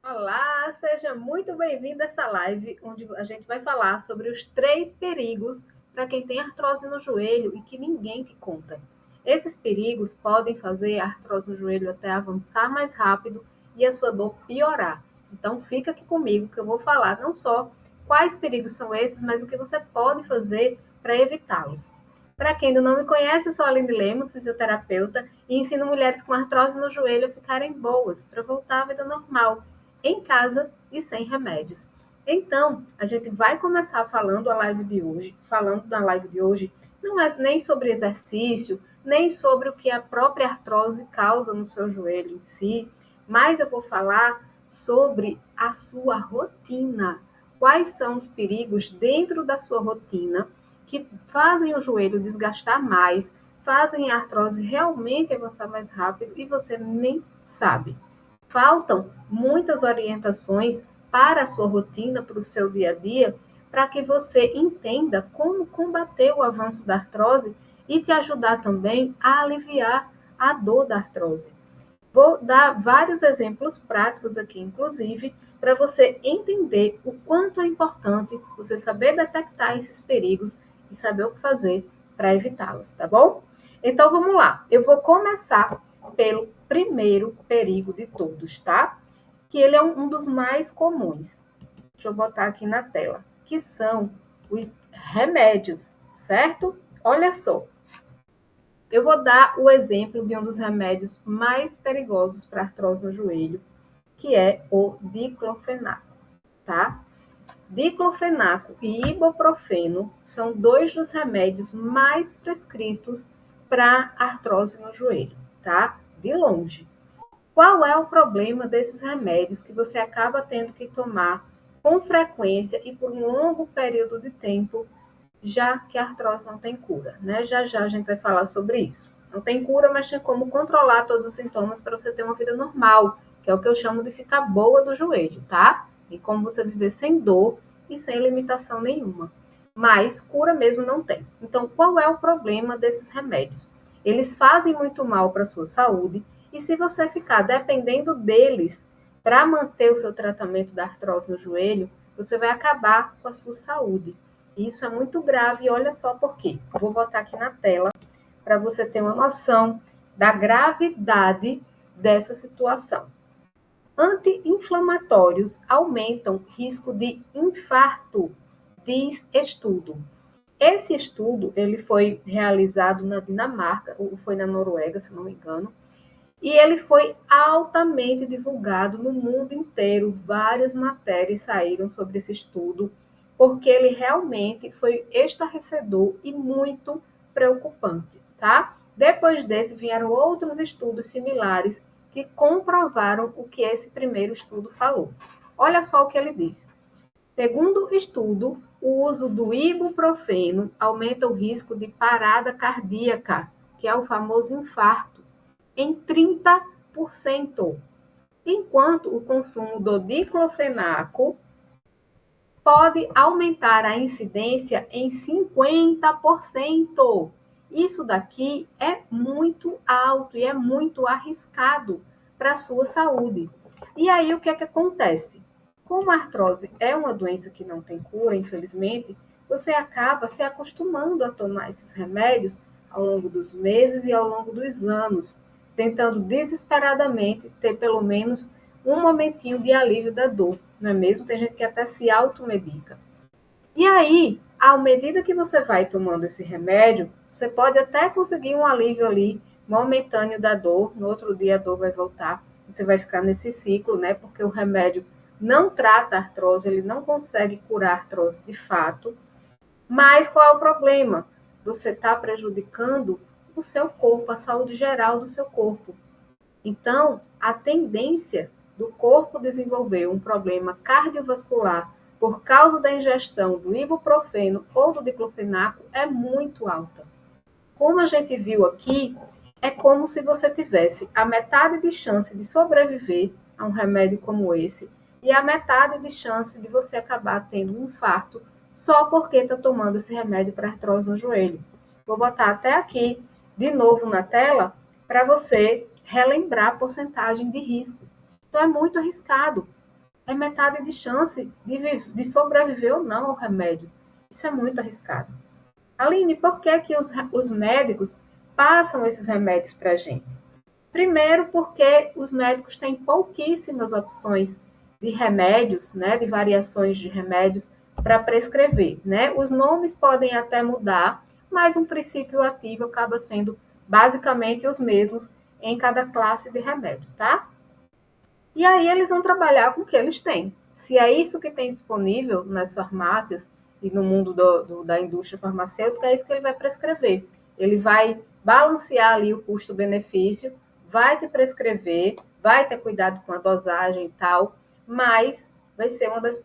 Olá, seja muito bem-vindo a essa live, onde a gente vai falar sobre os 3 perigos para quem tem artrose no joelho e que ninguém te conta. Esses perigos podem fazer a artrose no joelho até avançar mais rápido e a sua dor piorar. Então, fica aqui comigo que eu vou falar não só quais perigos são esses, mas o que você pode fazer para evitá-los. Para quem ainda não me conhece, eu sou a Aline Lemos, fisioterapeuta, e ensino mulheres com artrose no joelho a ficarem boas para voltar à vida normal em casa e sem remédios. Então, a gente vai começar falando na live de hoje, não é nem sobre exercício, nem sobre o que a própria artrose causa no seu joelho em si, mas eu vou falar sobre a sua rotina. Quais são os perigos dentro da sua rotina que fazem o joelho desgastar mais, fazem a artrose realmente avançar mais rápido e você nem sabe. Faltam muitas orientações para a sua rotina, para o seu dia a dia, para que você entenda como combater o avanço da artrose e te ajudar também a aliviar a dor da artrose. Vou dar vários exemplos práticos aqui, inclusive, para você entender o quanto é importante você saber detectar esses perigos e saber o que fazer para evitá-los, tá bom? Então vamos lá. Eu vou começar pelo primeiro perigo de todos, tá? Que ele é um dos mais comuns. Deixa eu botar aqui na tela, que são os remédios, certo? Olha só, eu vou dar o exemplo de um dos remédios mais perigosos para artrose no joelho, que é o diclofenaco, tá? Diclofenaco e ibuprofeno são dois dos remédios mais prescritos para artrose no joelho, tá? De longe. Qual é o problema desses remédios que você acaba tendo que tomar com frequência e por um longo período de tempo, já que a artrose não tem cura, né? Já já a gente vai falar sobre isso. Não tem cura, mas tem como controlar todos os sintomas para você ter uma vida normal, que é o que eu chamo de ficar boa do joelho, tá? E como você viver sem dor e sem limitação nenhuma. Mas cura mesmo não tem. Então, qual é o problema desses remédios? Eles fazem muito mal para a sua saúde e se você ficar dependendo deles para manter o seu tratamento da artrose no joelho, você vai acabar com a sua saúde. E isso é muito grave e olha só por quê. Eu vou botar aqui na tela para você ter uma noção da gravidade dessa situação. Anti-inflamatórios aumentam risco de infarto, diz estudo. Esse estudo ele foi realizado na Dinamarca, ou foi na Noruega, se não me engano, e ele foi altamente divulgado no mundo inteiro. Várias matérias saíram sobre esse estudo, porque ele realmente foi estarrecedor e muito preocupante, tá? Depois desse, vieram outros estudos similares que comprovaram o que esse primeiro estudo falou. Olha só o que ele diz. Segundo o estudo, o uso do ibuprofeno aumenta o risco de parada cardíaca, que é o famoso infarto, em 30%, enquanto o consumo do diclofenaco pode aumentar a incidência em 50%. Isso daqui é muito alto e é muito arriscado para a sua saúde. E aí o que é que acontece? Como a artrose é uma doença que não tem cura, infelizmente, você acaba se acostumando a tomar esses remédios ao longo dos meses e ao longo dos anos, tentando desesperadamente ter pelo menos um momentinho de alívio da dor, não é mesmo? Tem gente que até se automedica. E aí, à medida que você vai tomando esse remédio, você pode até conseguir um alívio ali momentâneo da dor, no outro dia a dor vai voltar, você vai ficar nesse ciclo, né? Porque o remédio não trata a artrose, ele não consegue curar a artrose de fato. Mas qual é o problema? Você está prejudicando o seu corpo, a saúde geral do seu corpo. Então, a tendência do corpo desenvolver um problema cardiovascular por causa da ingestão do ibuprofeno ou do diclofenaco é muito alta. Como a gente viu aqui, é como se você tivesse a metade de chance de sobreviver a um remédio como esse e a metade de chance de você acabar tendo um infarto só porque está tomando esse remédio para artrose no joelho. Vou botar até aqui de novo na tela para você relembrar a porcentagem de risco. Então é muito arriscado. é metade de chance de sobreviver ou não ao remédio. Isso é muito arriscado. Aline, por que, que os médicos passam esses remédios para a gente? Primeiro, porque os médicos têm pouquíssimas opções de remédios, né, de variações de remédios para prescrever, né? Os nomes podem até mudar, mas um princípio ativo acaba sendo basicamente os mesmos em cada classe de remédio, tá? E aí eles vão trabalhar com o que eles têm. Se é isso que tem disponível nas farmácias e no mundo da indústria farmacêutica, é isso que ele vai prescrever. Ele vai balancear ali o custo-benefício, vai te prescrever, vai ter cuidado com a dosagem e tal, mas vai ser um dos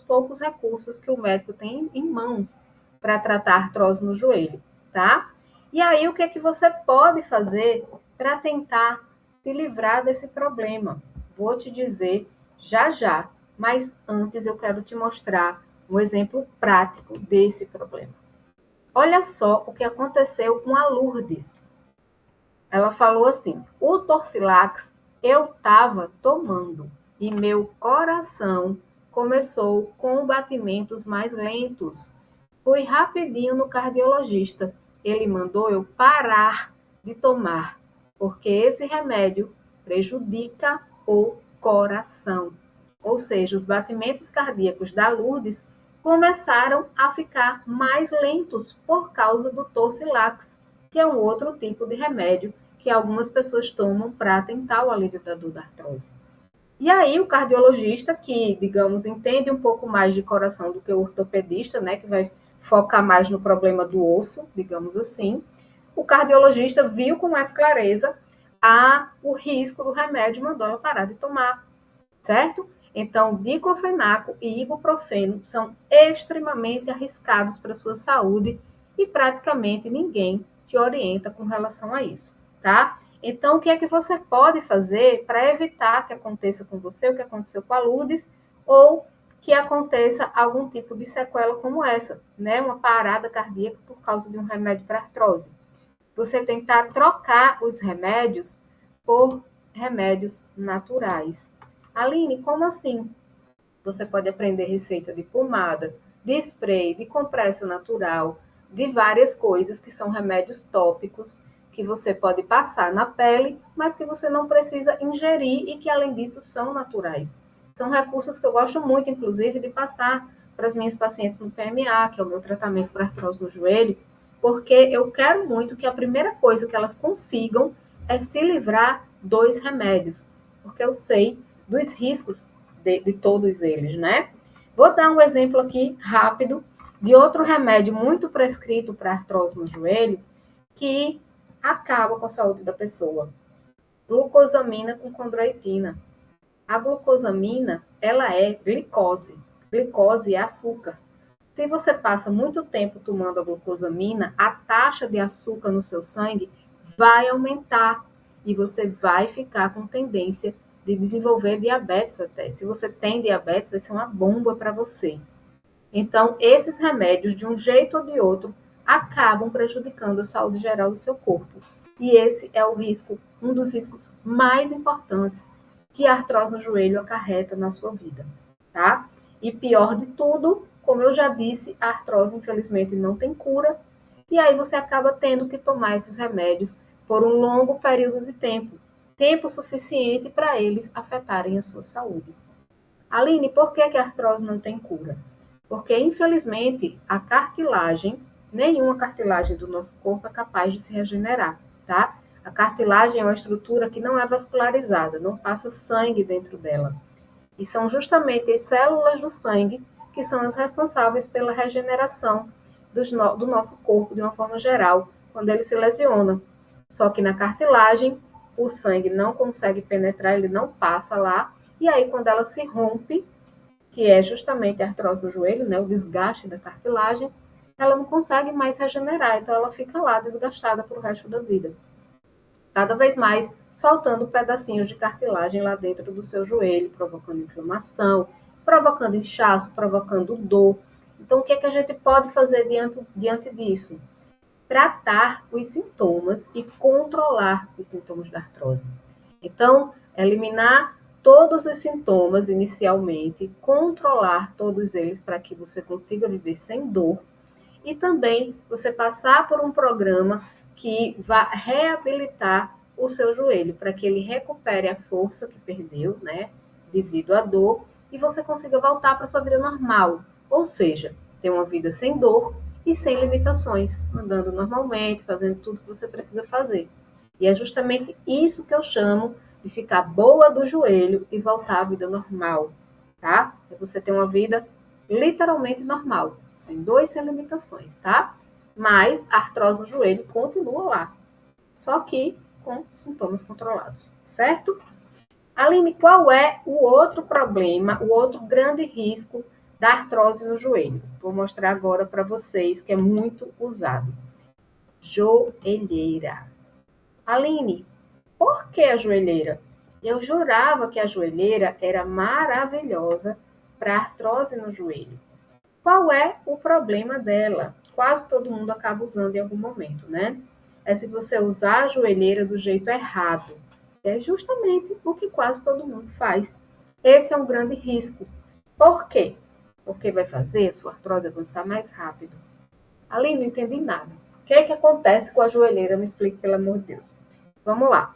poucos recursos que o médico tem em mãos para tratar artrose no joelho, tá? E aí, o que é que você pode fazer para tentar se livrar desse problema? Vou te dizer já já, mas antes eu quero te mostrar um exemplo prático desse problema. Olha só o que aconteceu com a Lourdes. Ela falou assim: o Torcilax eu estava tomando e meu coração começou com batimentos mais lentos. Fui rapidinho no cardiologista. Ele mandou eu parar de tomar, porque esse remédio prejudica o coração. Ou seja, os batimentos cardíacos da Lourdes começaram a ficar mais lentos por causa do Torcilax, que é um outro tipo de remédio que algumas pessoas tomam para tentar o alívio da dor da artrose. E aí o cardiologista, que, digamos, entende um pouco mais de coração do que o ortopedista, né, que vai focar mais no problema do osso, digamos assim, o cardiologista viu com mais clareza o risco do remédio e mandou ela parar de tomar, certo? Então, diclofenaco e ibuprofeno são extremamente arriscados para a sua saúde e praticamente ninguém te orienta com relação a isso, tá? Então, o que é que você pode fazer para evitar que aconteça com você o que aconteceu com a Lourdes ou que aconteça algum tipo de sequela como essa, né? Uma parada cardíaca por causa de um remédio para artrose. Você tentar trocar os remédios por remédios naturais. Aline, como assim? Você pode aprender receita de pomada, de spray, de compressa natural, de várias coisas que são remédios tópicos que você pode passar na pele, mas que você não precisa ingerir e que, além disso, são naturais. São recursos que eu gosto muito, inclusive, de passar para as minhas pacientes no PMA, que é o meu tratamento para artrose no joelho, porque eu quero muito que a primeira coisa que elas consigam é se livrar dos remédios, porque eu sei dos riscos de todos eles, né? Vou dar um exemplo aqui rápido de outro remédio muito prescrito para artrose no joelho que acaba com a saúde da pessoa. Glucosamina com condroitina. A glucosamina, ela é glicose. Glicose é açúcar. Se você passa muito tempo tomando a glucosamina, a taxa de açúcar no seu sangue vai aumentar e você vai ficar com tendência de desenvolver diabetes até. Se você tem diabetes, vai ser uma bomba para você. Então, esses remédios, de um jeito ou de outro, acabam prejudicando a saúde geral do seu corpo. E esse é o risco, um dos riscos mais importantes que a artrose no joelho acarreta na sua vida, tá? E pior de tudo, como eu já disse, a artrose infelizmente não tem cura, e aí você acaba tendo que tomar esses remédios por um longo período de tempo, tempo suficiente para eles afetarem a sua saúde. Aline, por que a artrose não tem cura? Porque, infelizmente, a cartilagem, nenhuma cartilagem do nosso corpo é capaz de se regenerar, tá? A cartilagem é uma estrutura que não é vascularizada, não passa sangue dentro dela. E são justamente as células do sangue que são as responsáveis pela regeneração do nosso corpo de uma forma geral, quando ele se lesiona. Só que na cartilagem, o sangue não consegue penetrar, ele não passa lá, e aí quando ela se rompe, que é justamente a artrose do joelho, né, o desgaste da cartilagem, ela não consegue mais regenerar, então ela fica lá desgastada para o resto da vida. Cada vez mais soltando pedacinhos de cartilagem lá dentro do seu joelho, provocando inflamação, provocando inchaço, provocando dor. Então, o que é que a gente pode fazer diante disso? Tratar os sintomas e controlar os sintomas da artrose. Então, eliminar todos os sintomas inicialmente, controlar todos eles para que você consiga viver sem dor e também você passar por um programa que vai reabilitar o seu joelho para que ele recupere a força que perdeu, né, devido à dor e você consiga voltar para sua vida normal, ou seja, ter uma vida sem dor e sem limitações, andando normalmente, fazendo tudo que você precisa fazer. E é justamente isso que eu chamo de ficar boa do joelho e voltar à vida normal, tá? É você ter uma vida literalmente normal, sem dor e sem limitações, tá? Mas a artrose no joelho continua lá, só que com sintomas controlados, certo? Aline, qual é o outro problema, o outro grande risco da artrose no joelho? Vou mostrar agora para vocês que é muito usado. Joelheira. Aline, por que a joelheira? Eu jurava que a joelheira era maravilhosa para artrose no joelho. Qual é o problema dela? Quase todo mundo acaba usando em algum momento, né? É se você usar a joelheira do jeito errado. É justamente o que quase todo mundo faz. Esse é um grande risco. Por quê? Porque vai fazer a sua artrose avançar mais rápido. Ali não entendi nada. O que é que acontece com a joelheira? Me explique, pelo amor de Deus. Vamos lá.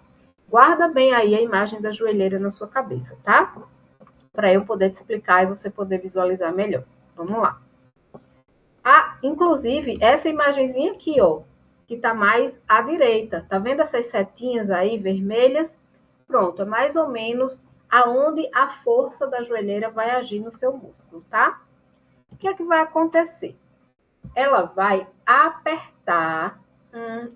Guarda bem aí a imagem da joelheira na sua cabeça, tá? Para eu poder te explicar e você poder visualizar melhor. Vamos lá. Ah, inclusive, essa imagenzinha aqui, ó, que tá mais à direita. Tá vendo essas setinhas aí vermelhas? Pronto, é mais ou menos aonde a força da joelheira vai agir no seu músculo, tá? O que é que vai acontecer? Ela vai apertar.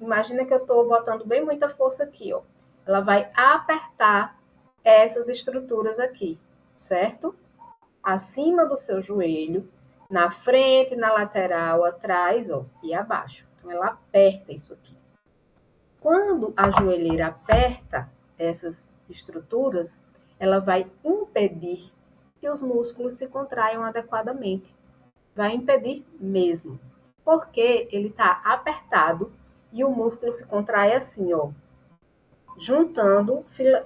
Imagina que eu estou botando bem muita força aqui, ó. Ela vai apertar essas estruturas aqui, certo? Acima do seu joelho, na frente, na lateral, atrás, ó, e abaixo. Então, ela aperta isso aqui. Quando a joelheira aperta essas estruturas, ela vai impedir que os músculos se contraiam adequadamente. Vai impedir mesmo. Porque ele está apertado e o músculo se contrai assim, ó, juntando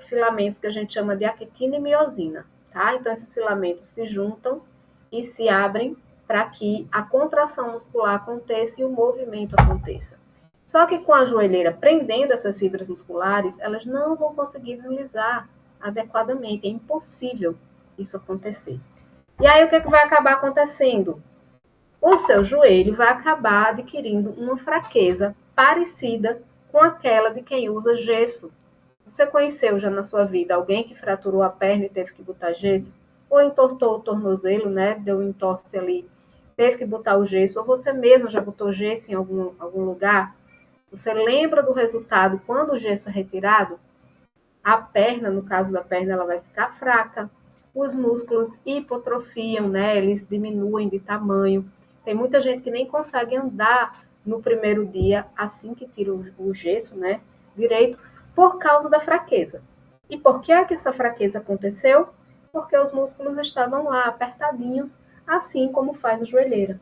filamentos que a gente chama de actina e miosina, tá? Então, esses filamentos se juntam e se abrem para que a contração muscular aconteça e o movimento aconteça. Só que com a joelheira prendendo essas fibras musculares, elas não vão conseguir deslizar adequadamente. É impossível isso acontecer. E aí, o que vai acabar acontecendo? O seu joelho vai acabar adquirindo uma fraqueza parecida com aquela de quem usa gesso. Você conheceu já na sua vida alguém que fraturou a perna e teve que botar gesso? Ou entortou o tornozelo, né? Deu um entorse ali, teve que botar o gesso. Ou você mesmo já botou gesso em algum lugar? Você lembra do resultado quando o gesso é retirado? A perna, no caso da perna, ela vai ficar fraca. Os músculos hipotrofiam, né? Eles diminuem de tamanho. Tem muita gente que nem consegue andar no primeiro dia, assim que tira o gesso, né? Direito, por causa da fraqueza. E por que é que essa fraqueza aconteceu? Porque os músculos estavam lá apertadinhos, assim como faz a joelheira,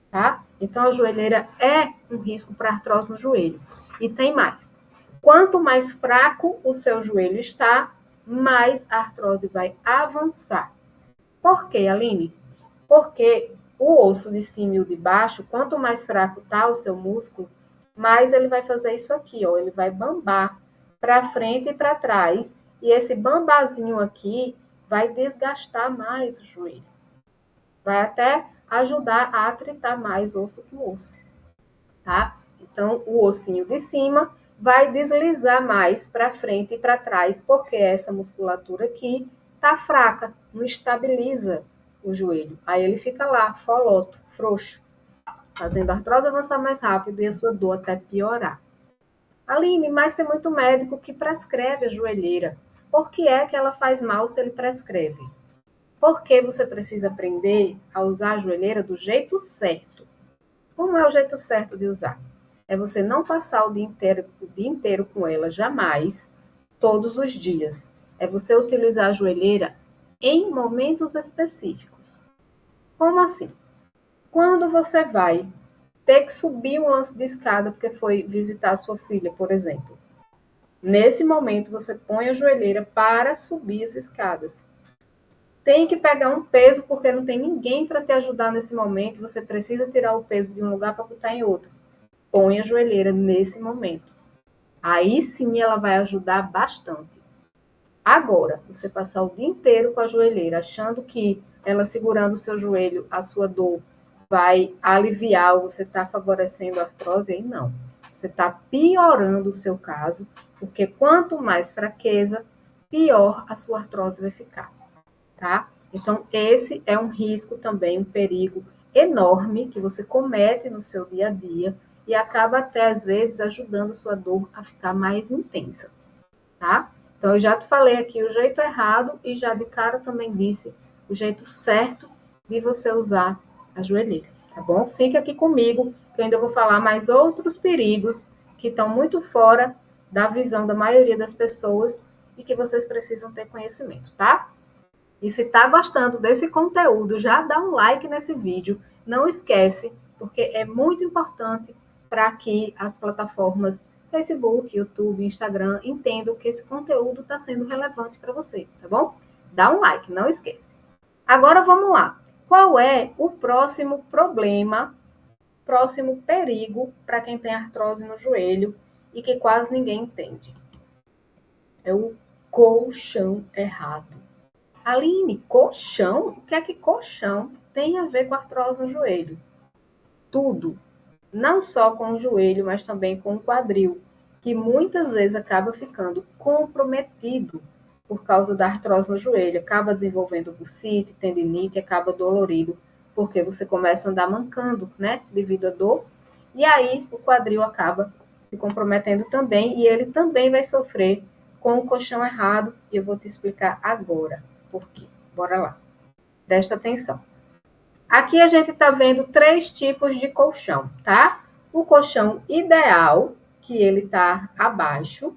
tá? Então a joelheira é um risco para artrose no joelho. E tem mais. Quanto mais fraco o seu joelho está, mais a artrose vai avançar. Por quê, Aline? Porque o osso de cima e o de baixo, quanto mais fraco está o seu músculo, mais ele vai fazer isso aqui, ó. Ele vai bambar para frente e para trás. E esse bambazinho aqui vai desgastar mais o joelho. Vai até ajudar a atritar mais osso com osso, tá? Então, o ossinho de cima vai deslizar mais para frente e para trás, porque essa musculatura aqui tá fraca, não estabiliza o joelho. Aí ele fica lá, foloto, frouxo, fazendo a artrose avançar mais rápido e a sua dor até piorar. Aline, mas tem muito médico que prescreve a joelheira. Por que é que ela faz mal se ele prescreve? Porque você precisa aprender a usar a joelheira do jeito certo. Como é o jeito certo de usar? É você não passar o dia inteiro com ela, jamais, todos os dias. É você utilizar a joelheira em momentos específicos. Como assim? Quando você vai ter que subir um lance de escada porque foi visitar a sua filha, por exemplo. Nesse momento, você põe a joelheira para subir as escadas. Tem que pegar um peso, porque não tem ninguém para te ajudar nesse momento. Você precisa tirar o peso de um lugar para botar em outro. Põe a joelheira nesse momento. Aí sim ela vai ajudar bastante. Agora, você passar o dia inteiro com a joelheira, achando que ela segurando o seu joelho, a sua dor vai aliviar ou você está favorecendo a artrose, aí não. Você está piorando o seu caso, porque quanto mais fraqueza, pior a sua artrose vai ficar, tá? Então, esse é um risco também, um perigo enorme que você comete no seu dia a dia e acaba até, às vezes, ajudando a sua dor a ficar mais intensa, tá? Então, eu já te falei aqui o jeito errado e já de cara também disse o jeito certo de você usar a joelheira, tá bom? Fique aqui comigo, que eu ainda vou falar mais outros perigos que estão muito fora da visão da maioria das pessoas e que vocês precisam ter conhecimento, tá? E se está gostando desse conteúdo, já dá um like nesse vídeo. Não esquece, porque é muito importante para que as plataformas Facebook, YouTube, Instagram entendam que esse conteúdo está sendo relevante para você, tá bom? Dá um like, não esquece. Agora vamos lá. Qual é o próximo problema, próximo perigo para quem tem artrose no joelho e que quase ninguém entende? É o colchão errado. Aline, colchão? O que é que colchão tem a ver com artrose no joelho? Tudo. Não só com o joelho, mas também com o quadril, que muitas vezes acaba ficando comprometido por causa da artrose no joelho. Acaba desenvolvendo bursite, tendinite, acaba dolorido, porque você começa a andar mancando, né? Devido à dor. E aí o quadril acaba se comprometendo também, e ele também vai sofrer com o colchão errado, e eu vou te explicar agora por quê. Bora lá. Presta atenção. Aqui a gente está vendo 3 tipos de colchão, tá? O colchão ideal, que ele está abaixo,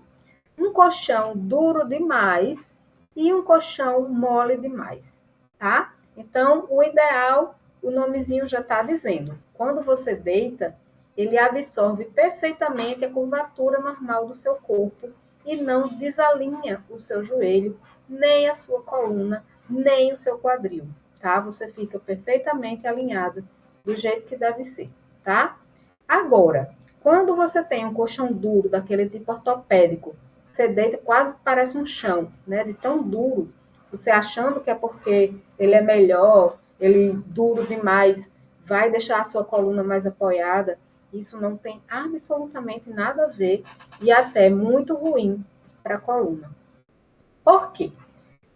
um colchão duro demais e um colchão mole demais, tá? Então, o ideal, o nomezinho já está dizendo. Quando você deita, ele absorve perfeitamente a curvatura normal do seu corpo e não desalinha o seu joelho, nem a sua coluna, nem o seu quadril, tá? Você fica perfeitamente alinhado do jeito que deve ser, tá? Agora, quando você tem um colchão duro, daquele tipo ortopédico, você deita quase parece um chão, né? De tão duro, você achando que é porque ele é melhor, ele duro demais, vai deixar a sua coluna mais apoiada. Isso não tem absolutamente nada a ver e até muito ruim para a coluna. Por quê?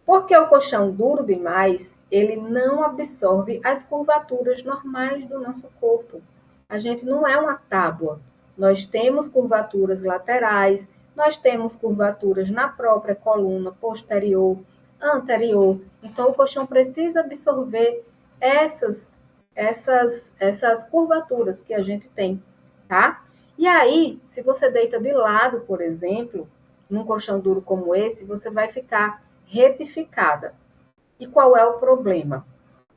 Porque o colchão duro demais, ele não absorve as curvaturas normais do nosso corpo. A gente não é uma tábua. Nós temos curvaturas laterais, nós temos curvaturas na própria coluna posterior, anterior. Então, o colchão precisa absorver essas curvaturas que a gente tem, tá? E aí, se você deita de lado, por exemplo, num colchão duro como esse, você vai ficar retificada. E qual é o problema?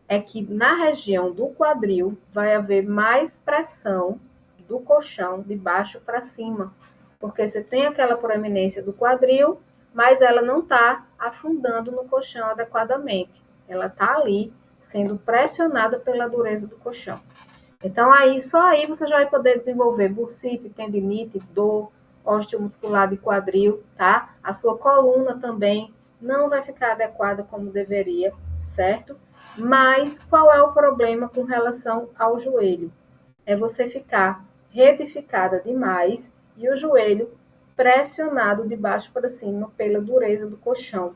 É que na região do quadril vai haver mais pressão do colchão de baixo para cima, porque você tem aquela proeminência do quadril, mas ela não está afundando no colchão adequadamente. Ela está ali sendo pressionada pela dureza do colchão. Então, aí, só aí você já vai poder desenvolver bursite, tendinite, dor, osteomuscular de quadril, tá? A sua coluna também não vai ficar adequada como deveria, certo? Mas qual é o problema com relação ao joelho? É você ficar retificada demais e o joelho pressionado de baixo para cima pela dureza do colchão.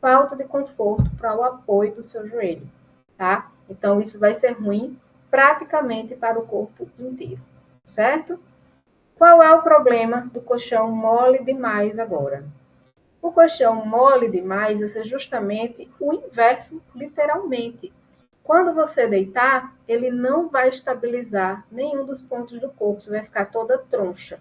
Falta de conforto para o apoio do seu joelho, tá? Então, isso vai ser ruim praticamente para o corpo inteiro, certo? Qual é o problema do colchão mole demais agora? O colchão mole demais vai ser justamente o inverso, literalmente. Quando você deitar, ele não vai estabilizar nenhum dos pontos do corpo, você vai ficar toda troncha,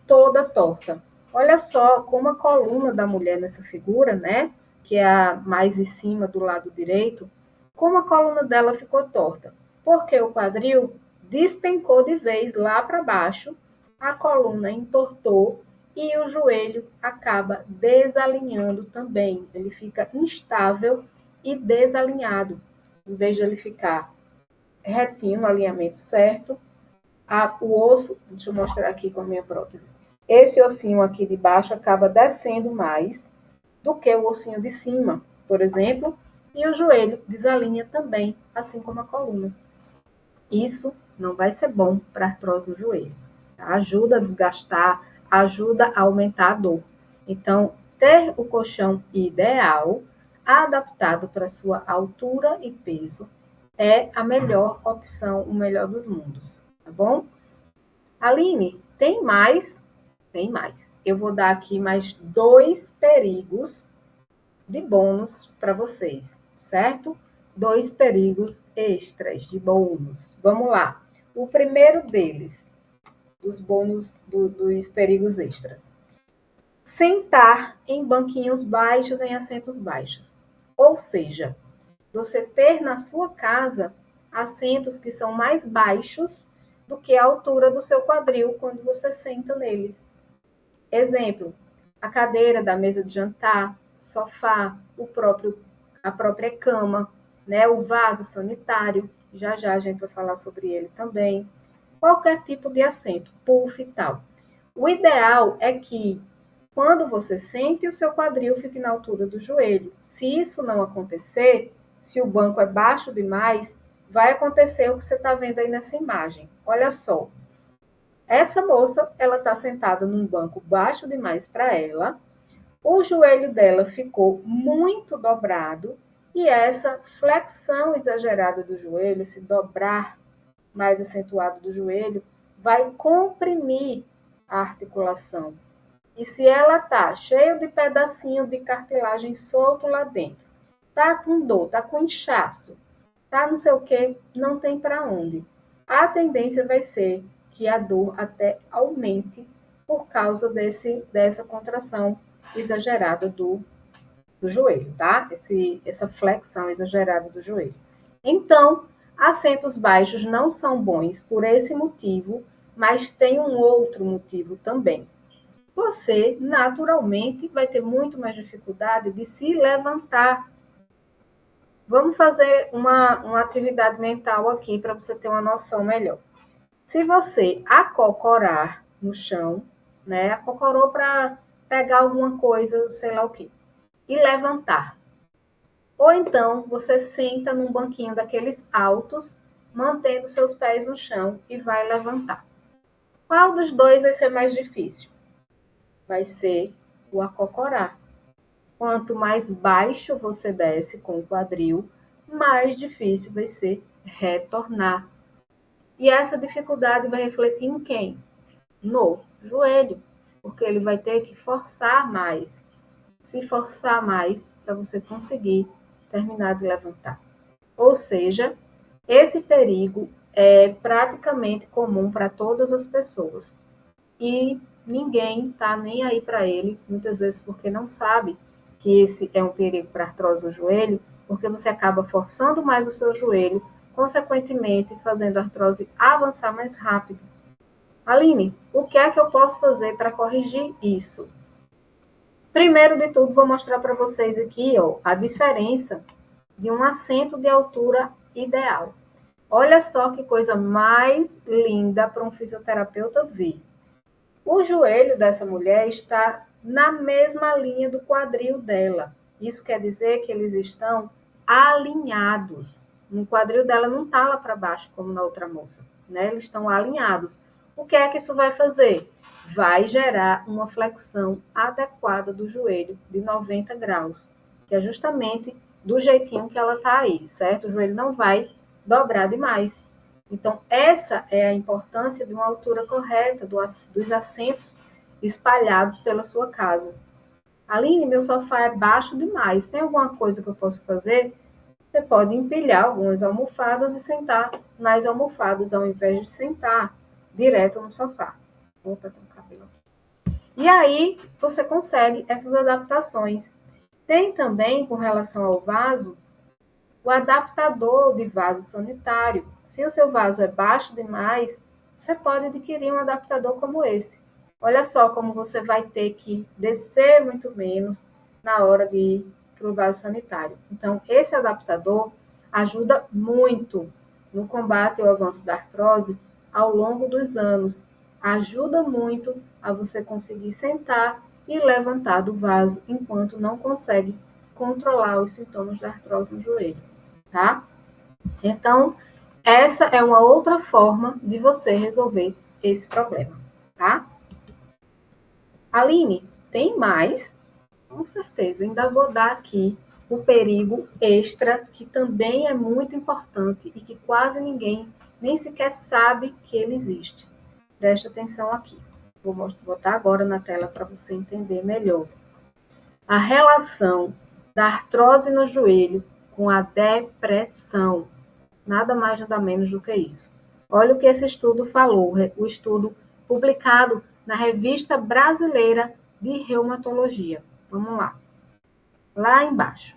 toda torta. Olha só como a coluna da mulher nessa figura, né? Que é a mais em cima do lado direito, como a coluna dela ficou torta. Porque o quadril despencou de vez lá para baixo, a coluna entortou e o joelho acaba desalinhando também. Ele fica instável e desalinhado. Em vez de ele ficar retinho, no alinhamento certo, o osso, deixa eu mostrar aqui com a minha prótese, esse ossinho aqui de baixo acaba descendo mais do que o ossinho de cima, por exemplo, e o joelho desalinha também, assim como a coluna. Isso não vai ser bom para artrose no joelho. Tá? Ajuda a desgastar, ajuda a aumentar a dor. Então, ter o colchão ideal, adaptado para sua altura e peso, é a melhor opção, o melhor dos mundos, tá bom? Aline, tem mais? Tem mais. Eu vou dar aqui mais 2 perigos de bônus para vocês, certo? 2 perigos extras de bônus. Vamos lá. O primeiro deles, dos bônus, dos perigos extras. Sentar em banquinhos baixos, em assentos baixos. Ou seja, você ter na sua casa assentos que são mais baixos do que a altura do seu quadril quando você senta neles. Exemplo, a cadeira da mesa de jantar, o sofá, a própria cama, né, o vaso sanitário, já já a gente vai falar sobre ele também. Qualquer tipo de assento, puff e tal. O ideal é que quando você sente, o seu quadril fique na altura do joelho. Se isso não acontecer, se o banco é baixo demais, vai acontecer o que você está vendo aí nessa imagem. Olha só, essa moça, ela está sentada num banco baixo demais para ela, o joelho dela ficou muito dobrado e essa flexão exagerada do joelho, esse dobrar mais acentuado do joelho, vai comprimir a articulação. E se ela tá cheio de pedacinho de cartilagem solto lá dentro, tá com dor, tá com inchaço, tá não sei o que, não tem para onde. A tendência vai ser que a dor até aumente por causa dessa contração exagerada do joelho, tá? Essa flexão exagerada do joelho. Então, assentos baixos não são bons por esse motivo, mas tem um outro motivo também. Você, naturalmente, vai ter muito mais dificuldade de se levantar. Vamos fazer uma atividade mental aqui para você ter uma noção melhor. Se você acocorar no chão, né? Acocorou para pegar alguma coisa, sei lá o quê, e levantar. Ou então você senta num banquinho daqueles altos, mantendo seus pés no chão e vai levantar. Qual dos dois vai ser mais difícil? Vai ser o acocorar. Quanto mais baixo você desce com o quadril, mais difícil vai ser retornar. E essa dificuldade vai refletir em quem? No joelho, porque ele vai ter que forçar mais, se forçar mais para você conseguir terminar de levantar. Ou seja, esse perigo é praticamente comum para todas as pessoas e ninguém está nem aí para ele, muitas vezes porque não sabe que esse é um perigo para artrose do joelho, porque você acaba forçando mais o seu joelho, consequentemente fazendo a artrose avançar mais rápido. Aline, o que é que eu posso fazer para corrigir isso? Primeiro de tudo, vou mostrar para vocês aqui, ó, a diferença de um assento de altura ideal. Olha só que coisa mais linda para um fisioterapeuta ver. O joelho dessa mulher está na mesma linha do quadril dela. Isso quer dizer que eles estão alinhados. O quadril dela não está lá para baixo, como na outra moça, né? Eles estão alinhados. O que é que isso vai fazer? Vai gerar uma flexão adequada do joelho de 90 graus, que é justamente do jeitinho que ela está aí, certo? O joelho não vai dobrar demais. Então, essa é a importância de uma altura correta dos assentos espalhados pela sua casa. Aline, meu sofá é baixo demais. Tem alguma coisa que eu possa fazer? Você pode empilhar algumas almofadas e sentar nas almofadas, ao invés de sentar direto no sofá. Opa, tem um cabelo aqui. E aí, você consegue essas adaptações. Tem também, com relação ao vaso, o adaptador de vaso sanitário. Se o seu vaso é baixo demais, você pode adquirir um adaptador como esse. Olha só como você vai ter que descer muito menos na hora de ir para o vaso sanitário. Então, esse adaptador ajuda muito no combate ao avanço da artrose ao longo dos anos. Ajuda muito a você conseguir sentar e levantar do vaso enquanto não consegue controlar os sintomas da artrose no joelho, tá? Então, essa é uma outra forma de você resolver esse problema, tá? Aline, tem mais? Com certeza, ainda vou dar aqui o perigo extra, que também é muito importante e que quase ninguém nem sequer sabe que ele existe. Preste atenção aqui. Vou botar agora na tela para você entender melhor. A relação da artrose no joelho com a depressão. Nada mais, nada menos do que isso. Olha o que esse estudo falou, o estudo publicado na Revista Brasileira de Reumatologia. Vamos lá. Lá embaixo.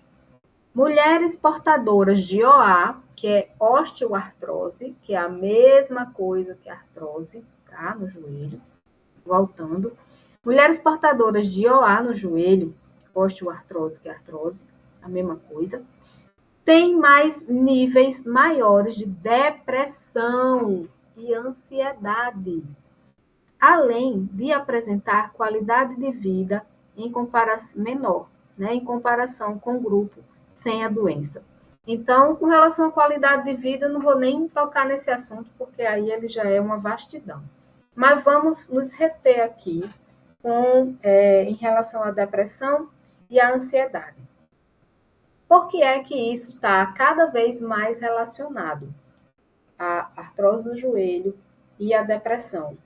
Mulheres portadoras de OA, que é osteoartrose, que é a mesma coisa que artrose, tá? No joelho. Voltando. Mulheres portadoras de OA no joelho, osteoartrose que é artrose, a mesma coisa, tem mais níveis maiores de depressão e ansiedade, além de apresentar qualidade de vida em comparação menor, né, em comparação com o grupo sem a doença. Então, com relação à qualidade de vida, eu não vou nem tocar nesse assunto, porque aí ele já é uma vastidão. Mas vamos nos reter aqui em relação à depressão e à ansiedade. Por que é que isso está cada vez mais relacionado à artrose no joelho e à depressão?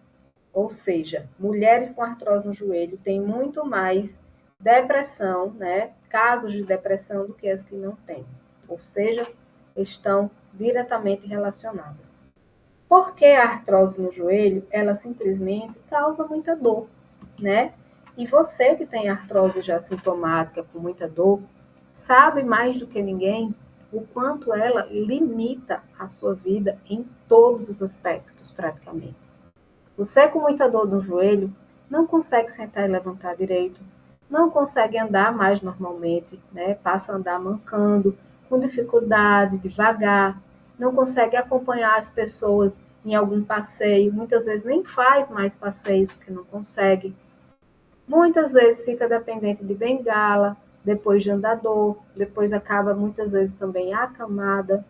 Ou seja, mulheres com artrose no joelho têm muito mais depressão, né? Casos de depressão do que as que não têm. Ou seja, estão diretamente relacionadas. Porque a artrose no joelho, ela simplesmente causa muita dor, né? E você que tem artrose já sintomática com muita dor, sabe mais do que ninguém o quanto ela limita a sua vida em todos os aspectos, praticamente. Você com muita dor no joelho não consegue sentar e levantar direito, não consegue andar mais normalmente, né? Passa a andar mancando, com dificuldade, devagar, não consegue acompanhar as pessoas em algum passeio, muitas vezes nem faz mais passeios porque não consegue. Muitas vezes fica dependente de bengala, depois de andador, depois acaba muitas vezes também acamada,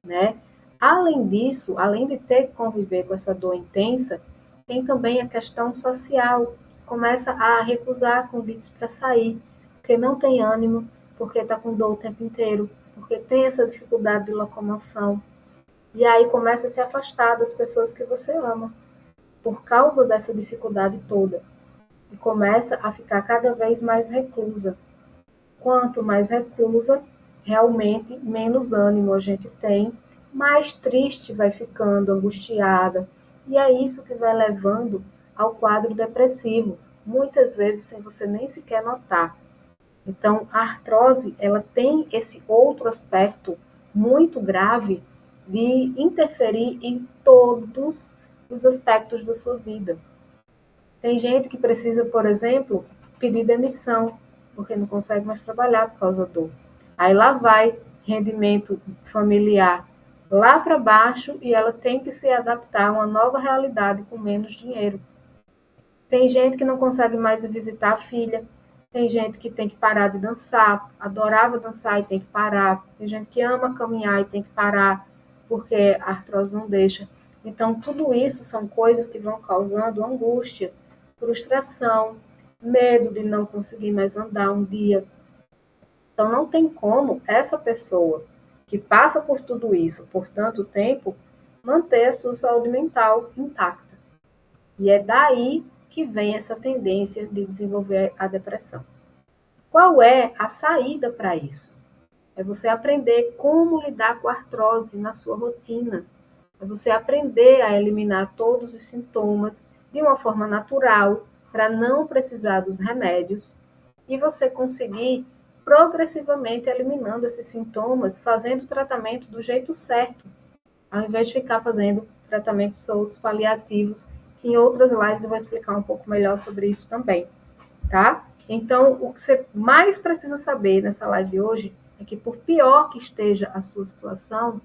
né? Além disso, além de ter que conviver com essa dor intensa, tem também a questão social, que começa a recusar convites para sair, porque não tem ânimo, porque está com dor o tempo inteiro, porque tem essa dificuldade de locomoção. E aí começa a se afastar das pessoas que você ama, por causa dessa dificuldade toda. E começa a ficar cada vez mais reclusa. Quanto mais reclusa, realmente menos ânimo a gente tem, mais triste vai ficando, angustiada. E é isso que vai levando ao quadro depressivo, muitas vezes sem você nem sequer notar. Então, a artrose, ela tem esse outro aspecto muito grave de interferir em todos os aspectos da sua vida. Tem gente que precisa, por exemplo, pedir demissão, porque não consegue mais trabalhar por causa da dor. Aí lá vai rendimento familiar lá para baixo e ela tem que se adaptar a uma nova realidade com menos dinheiro. Tem gente que não consegue mais visitar a filha, tem gente que tem que parar de dançar, adorava dançar e tem que parar. Tem gente que ama caminhar e tem que parar porque a artrose não deixa. Então, tudo isso são coisas que vão causando angústia, frustração, medo de não conseguir mais andar um dia. Então, não tem como essa pessoa que passa por tudo isso por tanto tempo manter a sua saúde mental intacta. E é daí que vem essa tendência de desenvolver a depressão. Qual é a saída para isso? É você aprender como lidar com a artrose na sua rotina. É você aprender a eliminar todos os sintomas de uma forma natural, para não precisar dos remédios, e você conseguir progressivamente eliminando esses sintomas, fazendo o tratamento do jeito certo, ao invés de ficar fazendo tratamentos soltos, paliativos, em outras lives eu vou explicar um pouco melhor sobre isso também, tá? Então, o que você mais precisa saber nessa live hoje é que, por pior que esteja a sua situação,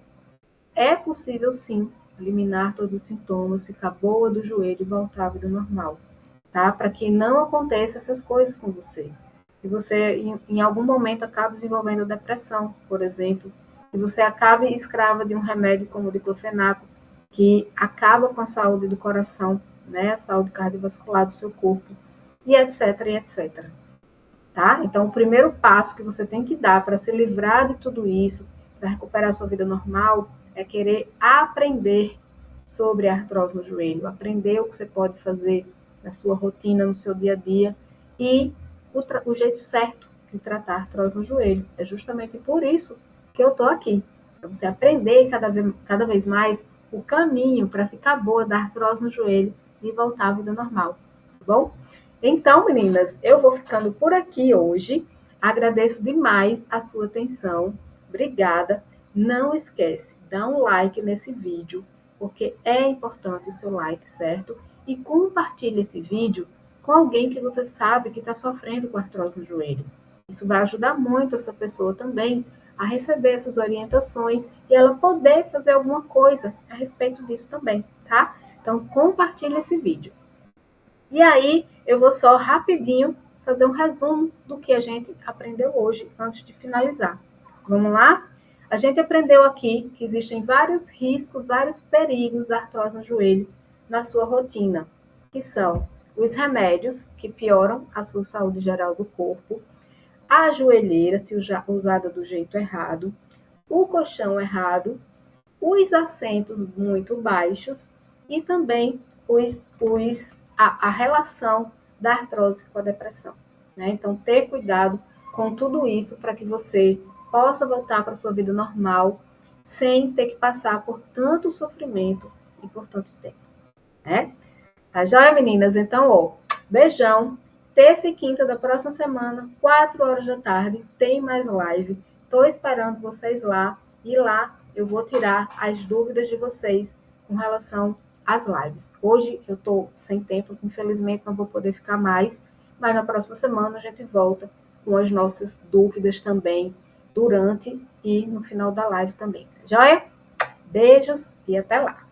é possível sim eliminar todos os sintomas, ficar boa do joelho e voltar à vida normal, tá? Para que não aconteça essas coisas com você. Que você, em algum momento, acabe desenvolvendo depressão, por exemplo, e você acabe escrava de um remédio como o diclofenaco, que acaba com a saúde do coração, né? A saúde cardiovascular do seu corpo, e etc, e etc. Tá? Então, o primeiro passo que você tem que dar para se livrar de tudo isso, para recuperar a sua vida normal, é querer aprender sobre a artrose no joelho, aprender o que você pode fazer na sua rotina, no seu dia a dia, e o jeito certo de tratar a artrose no joelho. É justamente por isso que eu estou aqui, para você aprender cada vez mais o caminho para ficar boa da artrose no joelho e voltar à vida normal, tá bom? Então, meninas, eu vou ficando por aqui hoje. Agradeço demais a sua atenção. Obrigada. Não esquece, dá um like nesse vídeo, porque é importante o seu like, certo? E compartilhe esse vídeo com alguém que você sabe que está sofrendo com artrose no joelho. Isso vai ajudar muito essa pessoa também a receber essas orientações e ela poder fazer alguma coisa a respeito disso também, tá? Então, compartilhe esse vídeo. E aí, eu vou só rapidinho fazer um resumo do que a gente aprendeu hoje, antes de finalizar. Vamos lá? A gente aprendeu aqui que existem vários riscos, vários perigos da artrose no joelho na sua rotina, que são os remédios, que pioram a sua saúde geral do corpo, a joelheira, se usada do jeito errado, o colchão errado, os assentos muito baixos e também a relação da artrose com a depressão, né? Então, ter cuidado com tudo isso para que você possa voltar para a sua vida normal sem ter que passar por tanto sofrimento e por tanto tempo, né? Tá joia, meninas? Então, ó, beijão. Terça e quinta da próxima semana, 4 horas da tarde, tem mais live. Estou esperando vocês lá. E lá eu vou tirar as dúvidas de vocês com relação às lives. Hoje eu estou sem tempo, infelizmente não vou poder ficar mais. Mas na próxima semana a gente volta com as nossas dúvidas também, durante e no final da live também. Tá joia? Beijos e até lá.